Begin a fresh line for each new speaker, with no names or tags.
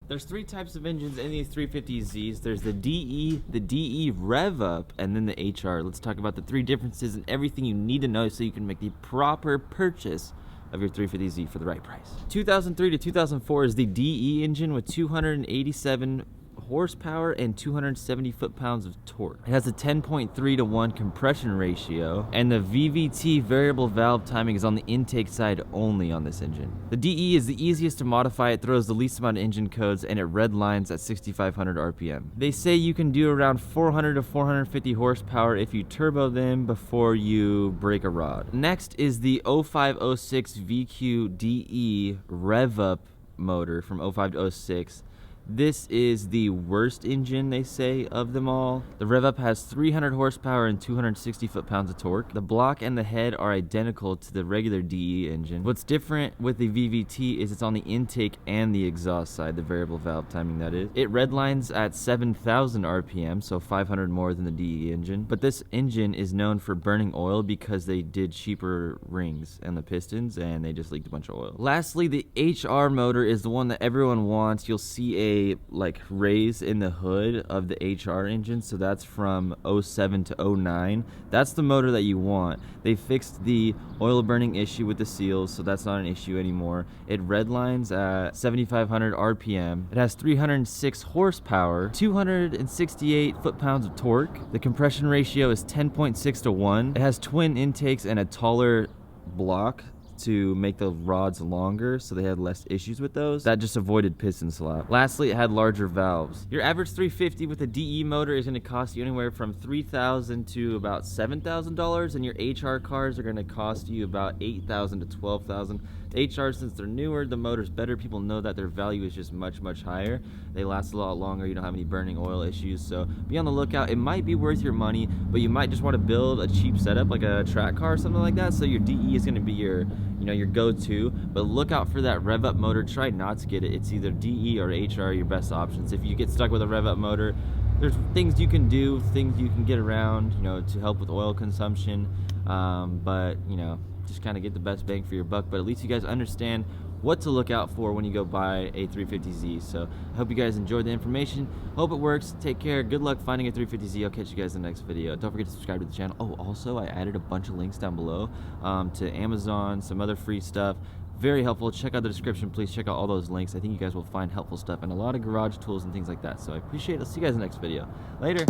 There's three types of engines in these 350Zs. There's the DE, the DE REVUP, and then the HR. Let's talk about the three differences and everything you need to know so you can make the proper purchase of your 350Z for the right price. 2003 to 2004 is the DE engine with 287 horsepower and 270 foot-pounds of torque. It has a 10.3 to 1 compression ratio, and the VVT variable valve timing is on the intake side only on this engine. The DE is the easiest to modify. It throws the least amount of engine codes, and it red lines at 6,500 RPM. They say you can do around 400 to 450 horsepower if you turbo them before you break a rod. Next is the 0506 VQ DE REVUP motor from 05 to 06. This is the worst engine, they say, of them all. The REVUP has 300 horsepower and 260 foot-pounds of torque. The block and the head are identical to the regular DE engine. What's different with the VVT is it's on the intake and the exhaust side, the variable valve timing, that is. It redlines at 7,000 RPM, so 500 more than the DE engine. But this engine is known for burning oil because they did cheaper rings and the pistons, and they just leaked a bunch of oil. Lastly, the HR motor is the one that everyone wants. You'll see a raise in the hood of the HR engine, so that's from 07 to 09. That's the motor that you want. They fixed the oil burning issue with the seals, so that's not an issue anymore. It redlines at 7,500 RPM. It has 306 horsepower, 268 foot-pounds of torque. The compression ratio is 10.6 to 1. It has twin intakes and a taller block to make the rods longer, so they had less issues with those. That just avoided piston slap. Lastly, it had larger valves. Your average 350 with a DE motor is going to cost you anywhere from $3,000 to about $7,000, and your HR cars are going to cost you about $8,000 to $12,000. HR, since they're newer, the motor's better. People know that their value is just much, much higher. They last a lot longer. You don't have any burning oil issues, so be on the lookout. It might be worth your money, but you might just want to build a cheap setup like a track car or something like that, so your DE is going to be your go-to. But look out for that REVUP motor. Try not to get it. It's either DE or HR are your best options. If you get stuck with a REVUP motor, there's things you can do, things you can get around, to help with oil consumption, but just kind of get the best bang for your buck. But at least you guys understand what to look out for when you go buy a 350Z. So I hope you guys enjoyed the information. Hope it works. Take care. Good luck finding a 350Z. I'll catch you guys in the next video. Don't forget to subscribe to the channel. Oh, also I added a bunch of links down below to Amazon, some other free stuff. Very helpful. Check out the description. Please check out all those links. I think you guys will find helpful stuff and a lot of garage tools and things like that. So I appreciate it. I'll see you guys in the next video. Later.